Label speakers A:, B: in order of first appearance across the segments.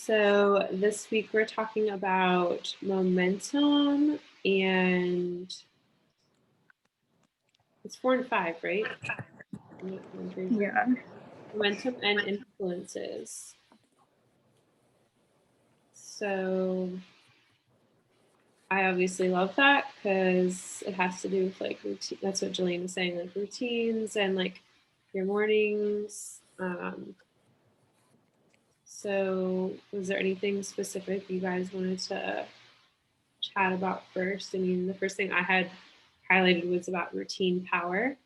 A: So this week we're talking about momentum and it's 4 and 5, right? One, three, four.
B: Yeah.
A: Momentum and influences. So I obviously love that because it has to do with like routine. That's what Jillian was saying, like routines and like your mornings. So was there anything specific you guys wanted to chat about first? I mean, the first thing I had highlighted was about routine power.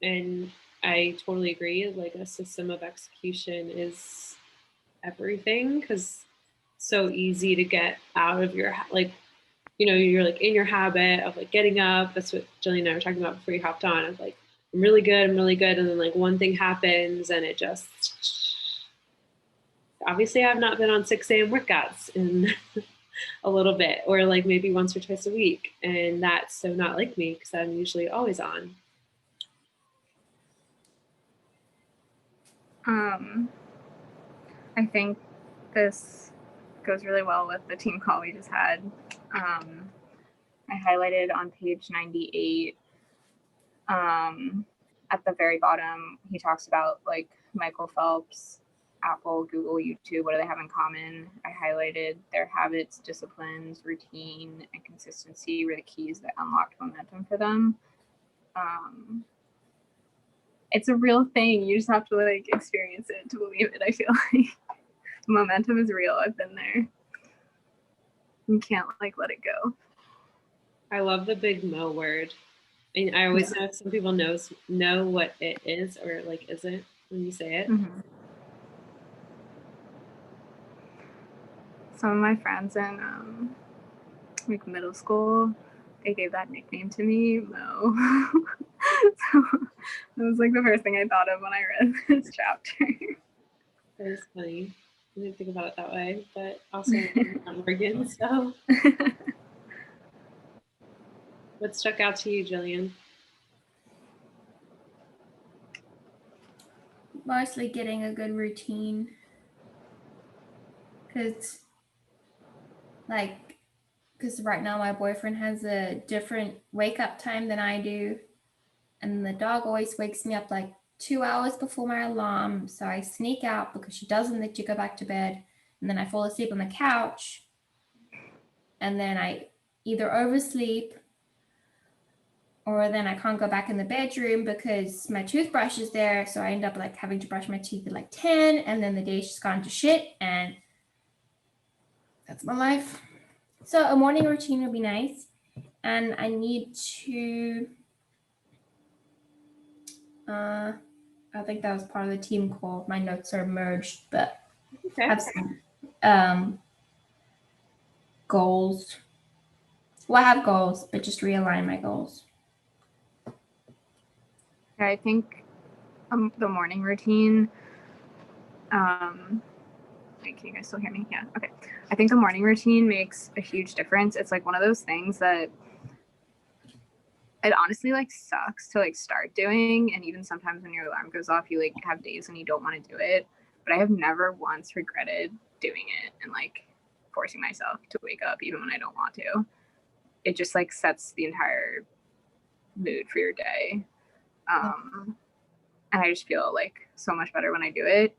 A: And I totally agree. Like a system of execution is everything because so easy to get out of your like you're like in your habit of like getting up. That's what Jillian and I were talking about before you hopped on. Of like I'm really good, and then like one thing happens and it just obviously I've not been on 6 a.m. workouts in a little bit, or like maybe once or twice a week, and that's so not like me because I'm usually always on.
B: I think this goes really well with the team call we just had. I highlighted on page 98 at the very bottom, he talks about like Michael Phelps, Apple, Google, YouTube, what do they have in common? I highlighted their habits, disciplines, routine, and consistency were the keys that unlocked momentum for them. It's a real thing. You just have to like experience it to believe it. I feel like momentum is real. I've been there. You can't like let it go.
A: I love the big mo word. And I always know some people know what it is or like isn't when you say it.
B: Mm-hmm. Some of my friends in like middle school, they gave that nickname to me, Mo. So that was like the first thing I thought of when I read this chapter.
A: That is funny. I didn't think about it that way, but also I'm Morgan. So, what stuck out to you, Jillian?
C: Mostly getting a good routine, because right now my boyfriend has a different wake up time than I do, and the dog always wakes me up like 2 hours before my alarm, so I sneak out because she doesn't let you go back to bed, and then I fall asleep on the couch, and then I either oversleep or then I can't go back in the bedroom because my toothbrush is there, so I end up like having to brush my teeth at like 10, and then the day's just gone to shit, and that's my life. So a morning routine would be nice, and I need to I think that was part of the team call. My notes are merged, but have some goals. Well, I have goals, but just realign my goals.
B: Yeah, I think the morning routine. Wait, can you guys still hear me? Yeah. Okay. I think the morning routine makes a huge difference. It's like one of those things that it honestly like sucks to like start doing, and even sometimes when your alarm goes off, you like have days when you don't want to do it. But I have never once regretted doing it and like forcing myself to wake up even when I don't want to. It just like sets the entire mood for your day. And I just feel like so much better when I do it.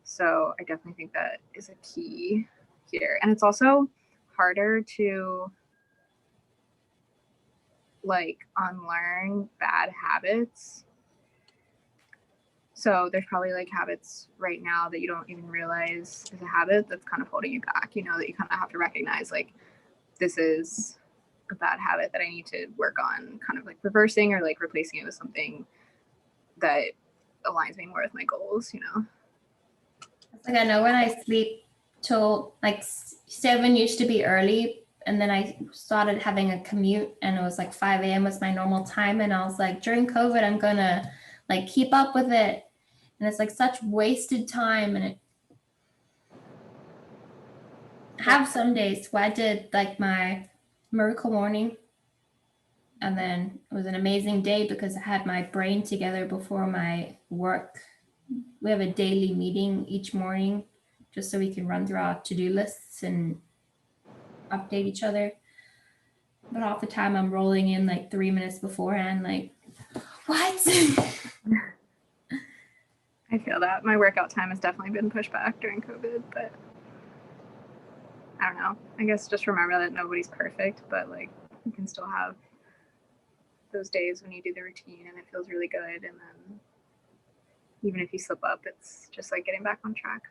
B: So I definitely think that is a key here. And it's also harder to like unlearn bad habits. So there's probably like habits right now that you don't even realize is a habit that's kind of holding you back, you know, that you kind of have to recognize like this is a bad habit that I need to work on kind of like reversing or like replacing it with something that aligns me more with my goals, you know.
C: Like I know when I sleep till like 7 used to be early, and then I started having a commute and it was like 5 a.m. was my normal time, and I was like, during COVID I'm gonna like keep up with it, and it's like such wasted time. And it have some days where I did like my miracle morning, and then it was an amazing day because I had my brain together before my work. We have a daily meeting each morning just so we can run through our to-do lists and update each other. But half the time I'm rolling in like 3 minutes beforehand, like, what?
B: I feel that. My workout time has definitely been pushed back during COVID, but I don't know. I guess just remember that nobody's perfect, but like you can still have those days when you do the routine and it feels really good. And then even if you slip up, it's just like getting back on track.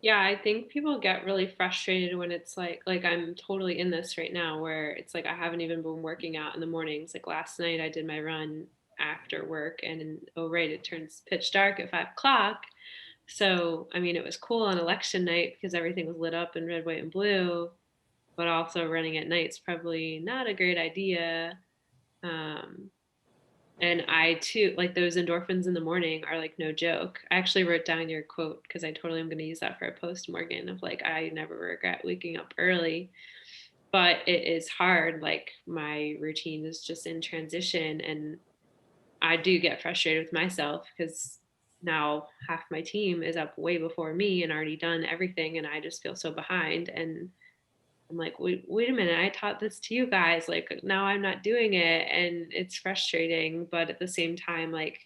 A: Yeah, I think people get really frustrated when it's like I'm totally in this right now where it's like I haven't even been working out in the mornings. Like last night I did my run after work and oh right, it turns pitch dark at 5 o'clock. So I mean it was cool on election night because everything was lit up in red, white, and blue, but also running at night's probably not a great idea. Um, and I too, like those endorphins in the morning are like no joke. I actually wrote down your quote because I totally am going to use that for a post, Morgan, of like, I never regret waking up early. But it is hard. Like my routine is just in transition. And I do get frustrated with myself because now half my team is up way before me and already done everything. And I just feel so behind. And I'm like, wait a minute, I taught this to you guys. Like now I'm not doing it. And it's frustrating. But at the same time, like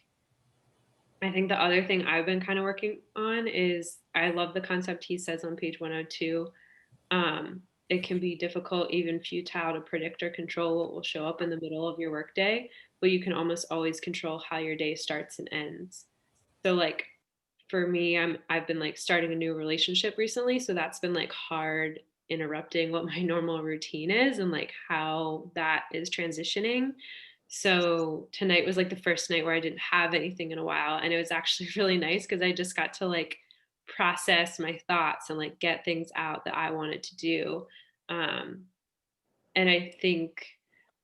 A: I think the other thing I've been kind of working on is I love the concept he says on page 102. It can be difficult, even futile, to predict or control what will show up in the middle of your workday, but you can almost always control how your day starts and ends. So like for me, I've been like starting a new relationship recently, so that's been like hard interrupting what my normal routine is and like how that is transitioning. So tonight was like the first night where I didn't have anything in a while, and it was actually really nice because I just got to like process my thoughts and like get things out that I wanted to do. Um, and I think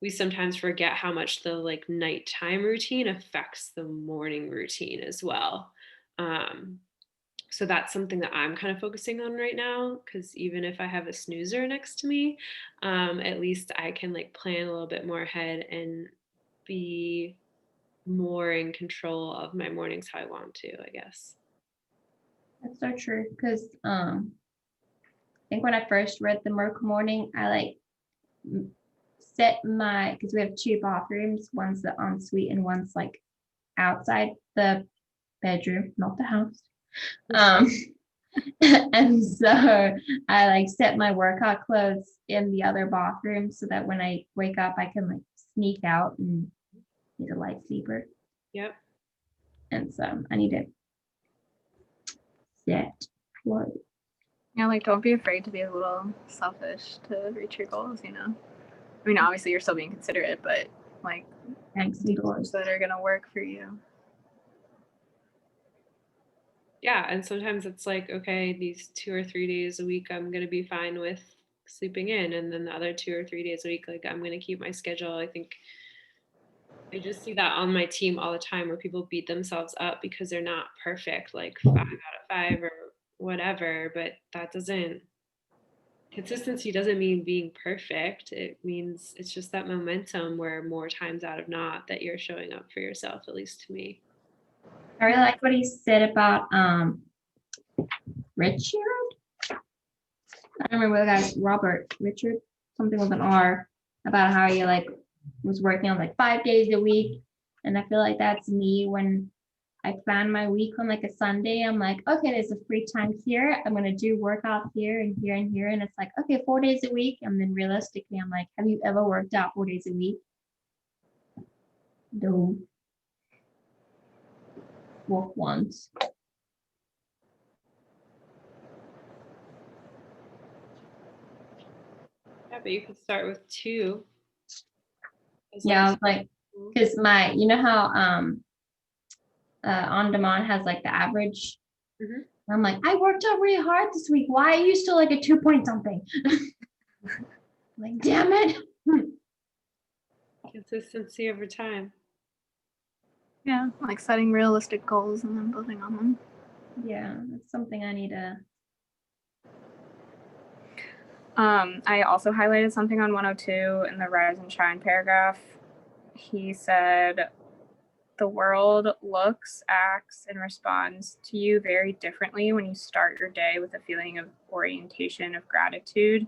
A: we sometimes forget how much the like nighttime routine affects the morning routine as well. Um, so that's something that I'm kind of focusing on right now because even if I have a snoozer next to me, at least I can like plan a little bit more ahead and be more in control of my mornings how I want to, I guess.
C: That's so true. Because I think when I first read the Miracle Morning, I like set my, because we have two bathrooms, one's the ensuite and one's like outside the bedroom, not the house. And so I like set my workout clothes in the other bathroom so that when I wake up, I can like sneak out and be a light sleeper.
A: Yep.
C: And so I need to set clothes.
B: Yeah, like don't be afraid to be a little selfish to reach your goals, you know. I mean, obviously you're still being considerate, but like
C: Thanks,
B: goals that are gonna work for you.
A: Yeah, and sometimes it's like, okay, these 2 or 3 days a week I'm gonna be fine with sleeping in, and then the other 2 or 3 days a week, like I'm gonna keep my schedule. I think I just see that on my team all the time where people beat themselves up because they're not perfect, like 5 out of 5 or whatever, but that doesn't consistency doesn't mean being perfect. It means it's just that momentum where more times out of not that you're showing up for yourself, at least to me.
C: I really like what he said about Richard. I don't remember the guy's Robert Richard, something with an R, about how he like was working on like 5 days a week. And I feel like that's me when I plan my week on like a Sunday. I'm like, okay, there's a free time here. I'm gonna do workout here and here and here. And it's like, okay, 4 days a week. And then realistically, I'm like, have you ever worked out 4 days a week? No. Work once.
A: Yeah, but you could start with 2.
C: Yeah, I was like, because my, you know how On Demand has like the average.
A: Mhm.
C: I'm like, I worked out really hard this week. Why are you still like a 2 point something? Like, damn it.
A: Consistency over time.
B: Yeah, like setting realistic goals and then building on them.
C: Yeah, that's something I need to.
B: I also highlighted something on 102 in the Rise and Shine paragraph. He said, the world looks, acts, and responds to you very differently when you start your day with a feeling of orientation, of gratitude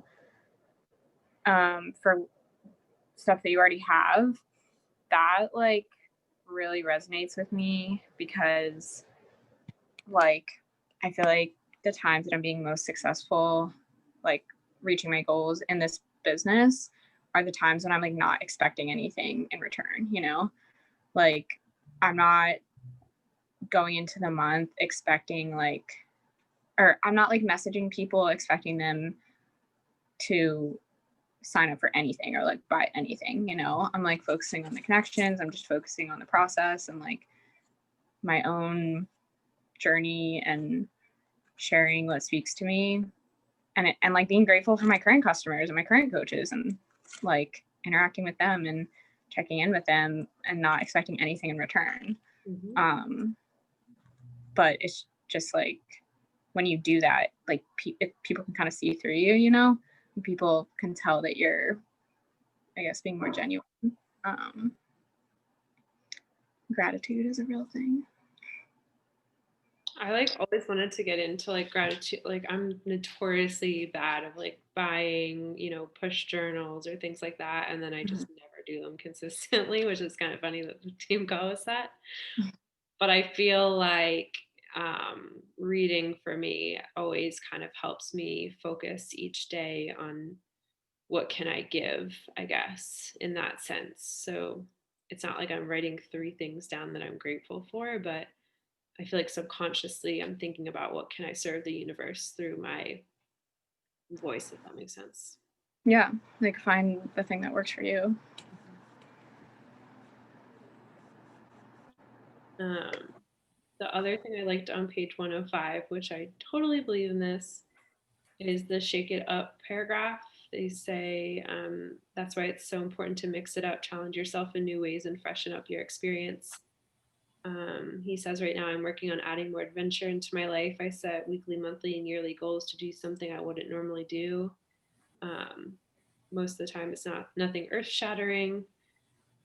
B: for stuff that you already have. That like really resonates with me because like I feel like the times that I'm being most successful, like reaching my goals in this business, are the times when I'm like not expecting anything in return, you know? Like I'm not going into the month expecting like, or I'm not like messaging people expecting them to sign up for anything or like buy anything, you know? I'm like focusing on the connections, I'm just focusing on the process and like my own journey and sharing what speaks to me and like being grateful for my current customers and my current coaches and like interacting with them and checking in with them and not expecting anything in return. But it's just like when you do that, like people can kind of see through you, you know, and people can tell that you're, I guess, being more genuine. Gratitude is a real thing.
A: I like always wanted to get into like gratitude. Like I'm notoriously bad of like buying, you know, push journals or things like that. And then I just never do them consistently, which is kind of funny that the team calls that. But I feel like reading for me always kind of helps me focus each day on what can I give, I guess, in that sense. So it's not like I'm writing 3 things down that I'm grateful for, but I feel like subconsciously I'm thinking about what can I serve the universe through my voice, if that makes sense.
B: Yeah, like find the thing that works for you.
A: The other thing I liked on page 105, which I totally believe in this, is the shake it up paragraph. They say that's why it's so important to mix it up, challenge yourself in new ways, and freshen up your experience. He says, right now I'm working on adding more adventure into my life. I set weekly, monthly, and yearly goals to do something I wouldn't normally do. Most of the time, it's nothing earth shattering.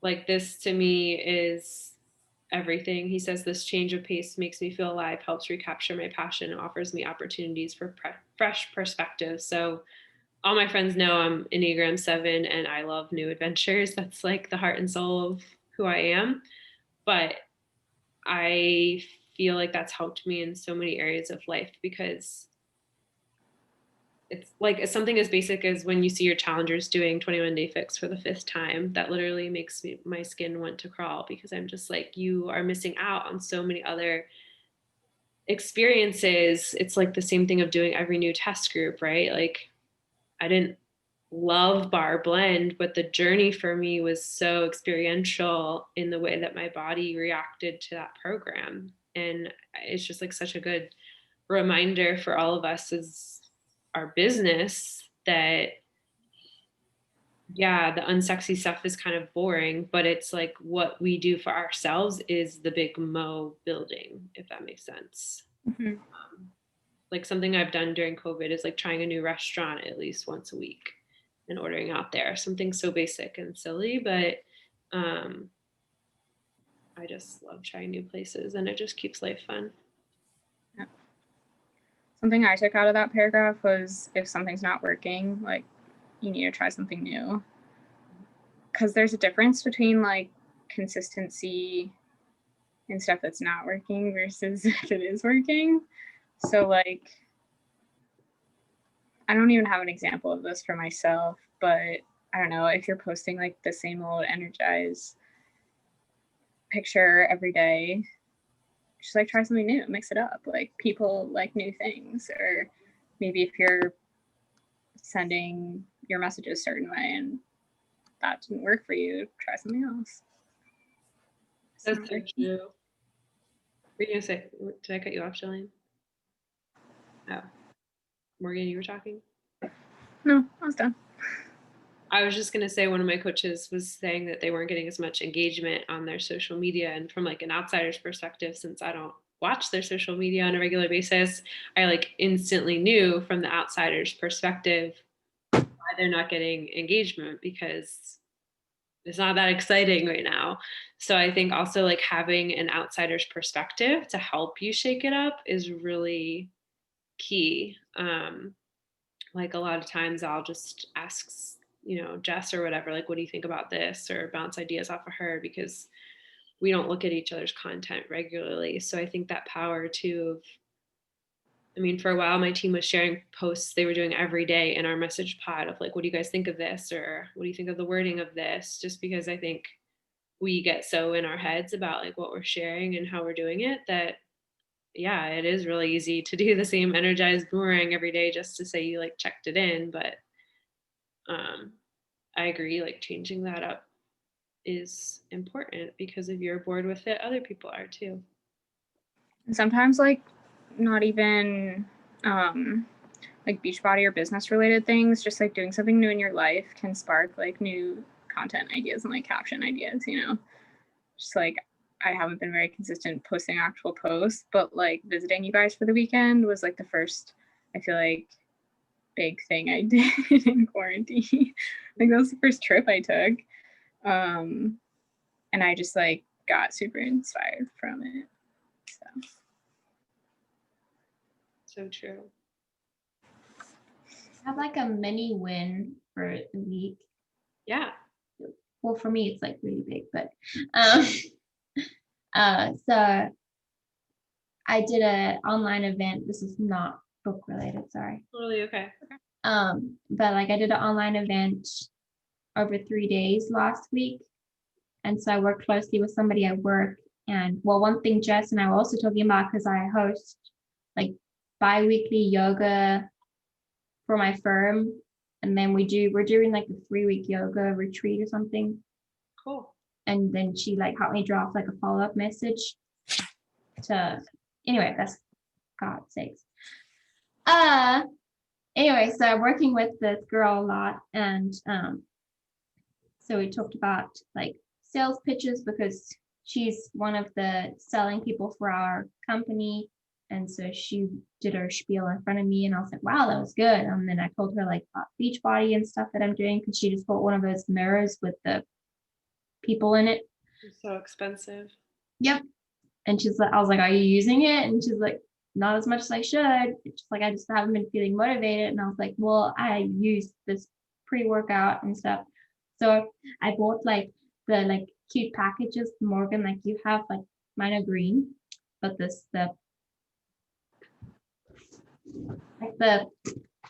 A: Like this to me is everything. He says this change of pace makes me feel alive, helps recapture my passion, and offers me opportunities for fresh perspective. So all my friends know I'm Enneagram 7 and I love new adventures. That's like the heart and soul of who I am. But I feel like that's helped me in so many areas of life because it's like something as basic as when you see your challengers doing 21 Day Fix for the 5th time, that literally makes my skin want to crawl because I'm just like, you are missing out on so many other experiences. It's like the same thing of doing every new test group, right? Like I didn't love Bar Blend, but the journey for me was so experiential in the way that my body reacted to that program. And it's just like such a good reminder for all of us as our business that yeah, the unsexy stuff is kind of boring, but it's like what we do for ourselves is the big mo building, if that makes sense. Like something I've done during COVID is like trying a new restaurant at least once a week and ordering out there. Something so basic and silly, but I just love trying new places and it just keeps life fun.
B: Yeah. Something I took out of that paragraph was if something's not working, like you need to try something new. Because there's a difference between like consistency and stuff that's not working versus if it is working. So like, I don't even have an example of this for myself, but I don't know, if you're posting like the same old energized picture every day, just like try something new, mix it up. Like people like new things, or maybe if you're sending your messages a certain way and that didn't work for you, try something else.
A: That's so true. Were you gonna say, did I cut you off, Jillian? Oh, Morgan, you were talking?
B: No, I was done.
A: I was just going to say one of my coaches was saying that they weren't getting as much engagement on their social media. And from like an outsider's perspective, since I don't watch their social media on a regular basis, I like instantly knew from the outsider's perspective why they're not getting engagement because it's not that exciting right now. So I think also like having an outsider's perspective to help you shake it up is really key. Like a lot of times I'll just ask, Jess or whatever, like, what do you think about this? Or bounce ideas off of her because we don't look at each other's content regularly. So I think that power too of, I mean, for a while, my team was sharing posts they were doing every day in our message pod of like, what do you guys think of this? Or what do you think of the wording of this? Just because I think we get so in our heads about like what we're sharing and how we're doing it that, yeah, it is really easy to do the same energized boomerang every day just to say you like checked it in. But I agree, like changing that up is important because if you're bored with it, other people are too.
B: And sometimes like not even like Beachbody or business related things, just like doing something new in your life can spark like new content ideas and like caption ideas, just like I haven't been very consistent posting actual posts, but like visiting you guys for the weekend was like the first, I feel like, big thing I did in quarantine. Like that was the first trip I took. And I just like got super inspired from it.
A: So true.
C: Have like a mini win for the week.
A: Yeah.
C: Well, for me, it's like really big, but so I did an online event. This is not book related, sorry.
A: Totally okay.
C: But like I did an online event over 3 days last week. And so I worked closely with somebody at work. And well, one thing Jess and I were also talking about, because I host like bi-weekly yoga for my firm. And then we're doing like a 3-week yoga retreat or something.
A: Cool.
C: And then she like helped me draft like a follow-up message anyway, that's God's sakes. Anyway, so I'm working with this girl a lot, and so we talked about like sales pitches because she's one of the selling people for our company. And so she did her spiel in front of me, and I was like, wow, that was good. And then I told her like about Beachbody and stuff that I'm doing, because she just bought one of those mirrors with the people in it.
A: It's so expensive.
C: Yep. And she's like, I was like, are you using it? And she's like, not as much as I should. It's just like, I just haven't been feeling motivated. And I was like, well, I use this pre-workout and stuff. So I bought like the like cute packages from Morgan, like you have, like mine are green, but the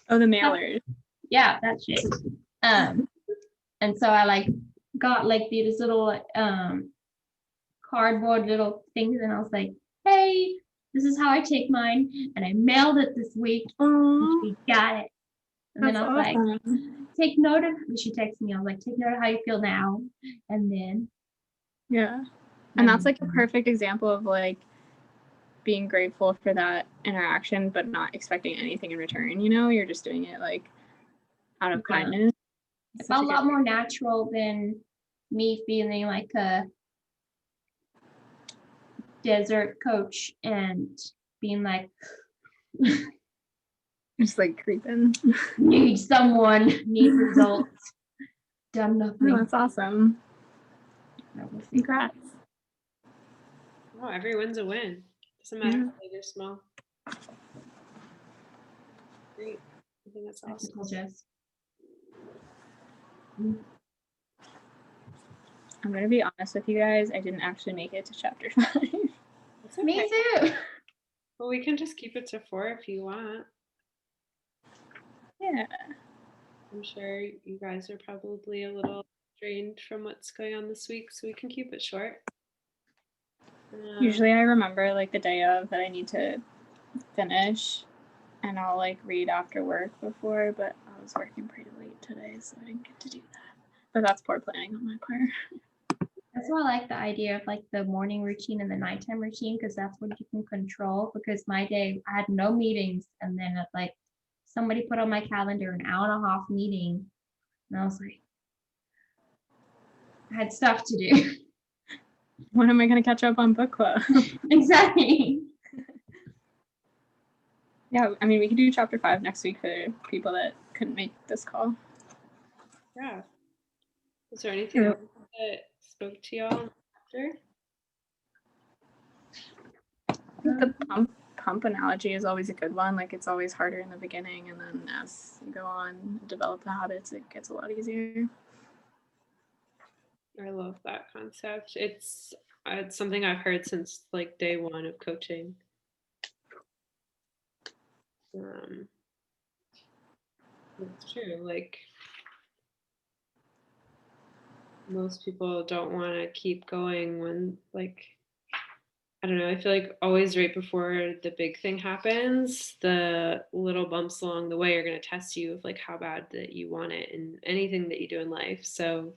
B: mailers.
C: Yeah, that shit. And so I like got like these little cardboard little things, and I was like, hey, this is how I take mine, and I mailed it this week. And she got it. And then I was awesome. Like, take note of, she texted me, I was like, take note of how you feel now. And then
B: and that's like a perfect example of like being grateful for that interaction but not expecting anything in return. You're just doing it like out of kindness.
C: It felt a lot more natural than me feeling like a desert coach and being like
B: just like creeping.
C: Need results. Done nothing.
B: Oh, that's awesome. Congrats.
A: Oh, every win's a win. Doesn't matter if big or small. Great. I think that's awesome.
C: Jess.
B: I'm gonna be honest with you guys. I didn't actually make it to chapter 5.
A: Okay.
C: Me too.
A: Well, we can just keep it to 4 if you want.
B: Yeah.
A: I'm sure you guys are probably a little drained from what's going on this week, so we can keep it short.
B: Usually I remember like the day of that I need to finish, and I'll like read after work before, but I was working pretty late today, so I didn't get to do that. But that's poor planning on my part.
C: That's why I like the idea of like the morning routine and the nighttime routine, because that's what you can control. Because my day, I had no meetings, and then like somebody put on my calendar an hour and a half meeting, and I was like, I had stuff to do.
B: When am I going to catch up on book club?
C: Exactly.
B: Yeah, I mean, we can do chapter 5 next week for people that couldn't make this call.
A: Yeah. Is there anything else that spoke to y'all after?
B: The pump analogy is always a good one. Like it's always harder in the beginning, and then as you go on and develop the habits, it gets a lot easier.
A: I love that concept. It's something I've heard since like day one of coaching. It's true. Like most people don't want to keep going when like I don't know, I feel like always right before the big thing happens, the little bumps along the way are going to test you of like how bad that you want it in anything that you do in life. So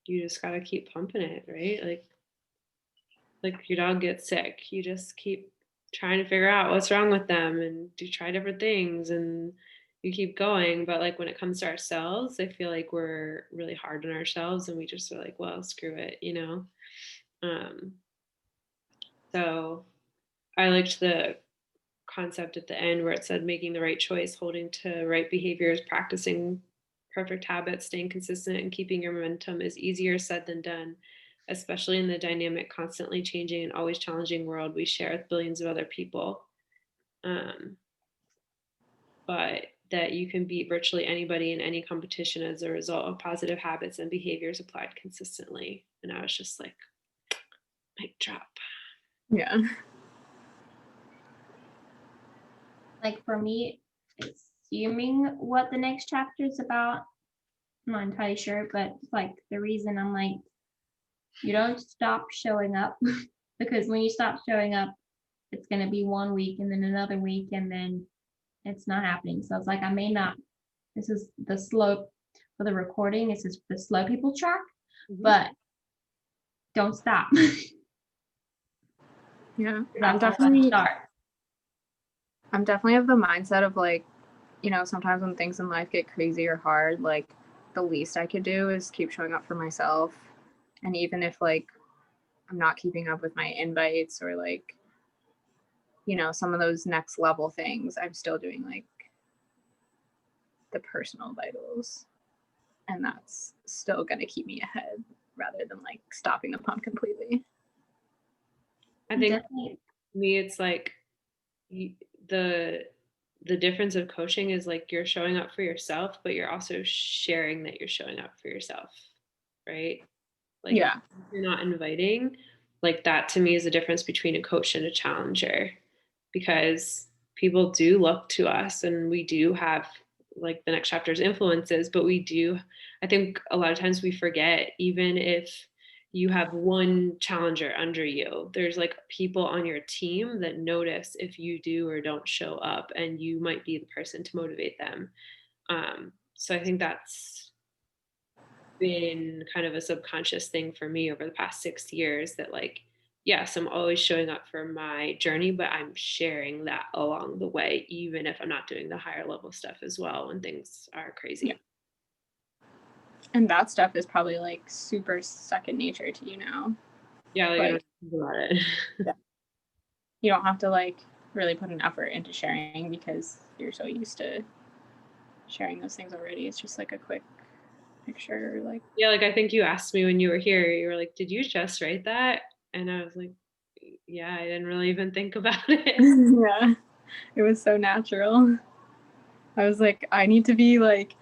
A: you just got to keep pumping it, right? Like your dog gets sick, you just keep trying to figure out what's wrong with them and do try different things and you keep going. But like when it comes to ourselves, I feel like we're really hard on ourselves and we just are like, well, screw it, you know? So I liked the concept at the end where it said making the right choice, holding to right behaviors, practicing perfect habits, staying consistent, and keeping your momentum is easier said than done, especially in the dynamic, constantly changing and always challenging world we share with billions of other people. But that you can beat virtually anybody in any competition as a result of positive habits and behaviors applied consistently. And I was just like, mic drop.
B: Yeah.
C: Like for me, assuming what the next chapter is about, I'm not entirely sure, but like the reason I'm like, you don't stop showing up because when you stop showing up, it's going to be 1 week and then another week and then it's not happening. So it's like, I may not, this is the slow for the recording. This is the slow people track, but don't stop.
B: Yeah.
C: I'm definitely start.
B: I'm definitely of the mindset of like, you know, sometimes when things in life get crazy or hard, like the least I could do is keep showing up for myself. And even if like I'm not keeping up with my invites or like, you know, some of those next level things, I'm still doing like the personal vitals. And that's still going to keep me ahead rather than like stopping the pump completely.
A: I think
C: Definitely.
A: me, it's like the difference of coaching is like you're showing up for yourself, but you're also sharing that you're showing up for yourself, right? Like
B: Yeah.
A: you're not inviting, like that to me is the difference between a coach and a challenger, because people do look to us and we do have like the next chapter's influences, but we do, I think a lot of times we forget, even if you have one challenger under you, there's like people on your team that notice if you do or don't show up and you might be the person to motivate them. So I think that's been kind of a subconscious thing for me over the past 6 years that like, yes, I'm always showing up for my journey, but I'm sharing that along the way, even if I'm not doing the higher level stuff as well when things are crazy.
B: Yeah. And that stuff is probably like super second nature to you now.
A: Yeah, like, I don't think about it.
B: Yeah. You don't have to like really put an effort into sharing because you're so used to sharing those things already. It's just like a quick picture, like
A: yeah, like I think you asked me when you were here, you were like, did you just write that? And I was like, yeah, I didn't really even think about it.
B: yeah, it was so natural. I was like, I need to be like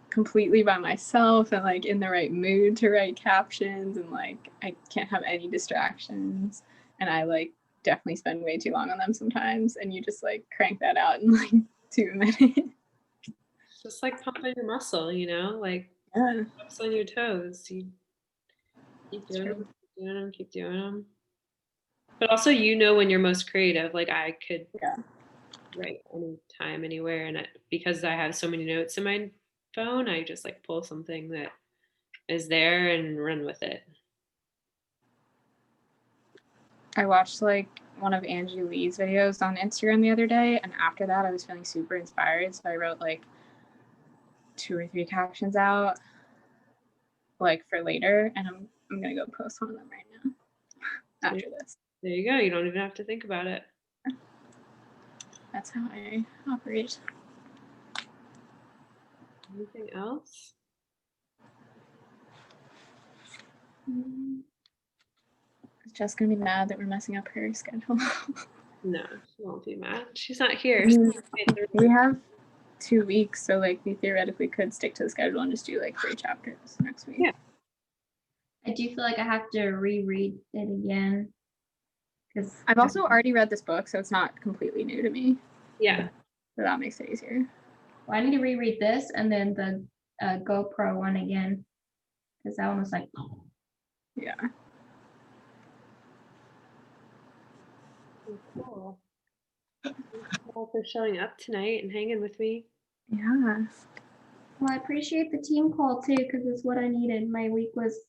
B: completely by myself and like in the right mood to write captions, and like I can't have any distractions, and I like definitely spend way too long on them sometimes, and you just like crank that out in like 2 minutes.
A: Just like pumping your muscle, you know, like
B: Yeah,
A: ups on your toes. You keep doing them, keep doing them, keep doing them. But also, you know, when you're most creative, like I could
B: yeah.
A: write anytime, anywhere, and because I have so many notes in my phone, I just like pull something that is there and run with it.
B: I watched like one of Angie Lee's videos on Instagram the other day, and after that I was feeling super inspired, so I wrote like 2 or 3 captions out like for later, and I'm gonna go post one of them right now after this.
A: There you go. You don't even have to think about it.
B: That's how I operate.
A: Anything else?
B: Is Jess gonna be mad that we're messing up her schedule?
A: No, she won't be mad. She's not here.
B: I mean, we have 2 weeks, so like we theoretically could stick to the schedule and just do like 3 chapters next week.
A: Yeah.
C: I do feel like I have to reread it again because
B: I've also already read this book, so it's not completely new to me.
A: Yeah.
B: So that makes it easier.
C: I need to reread this and then the GoPro one again because that one was like,
B: Yeah.
A: Cool. Thank you all for showing up tonight and hanging with me.
B: Yeah.
C: well, I appreciate the team call too because it's what I needed. My week was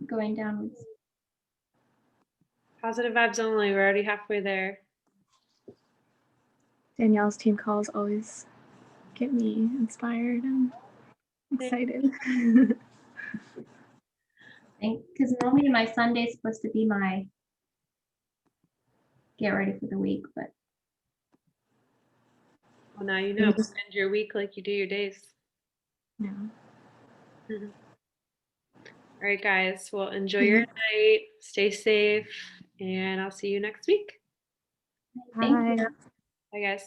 C: going downwards.
A: Positive vibes only. We're already halfway there.
B: Danielle's team calls always get me inspired and excited.
C: Because normally my Sunday is supposed to be my get ready for the week, but
A: Well, now you know. End your week like you do your days.
B: Yeah.
A: All right, guys. Well, enjoy your night. Stay safe, and I'll see you next week.
C: thank you.
B: Bye.
A: Bye, guys.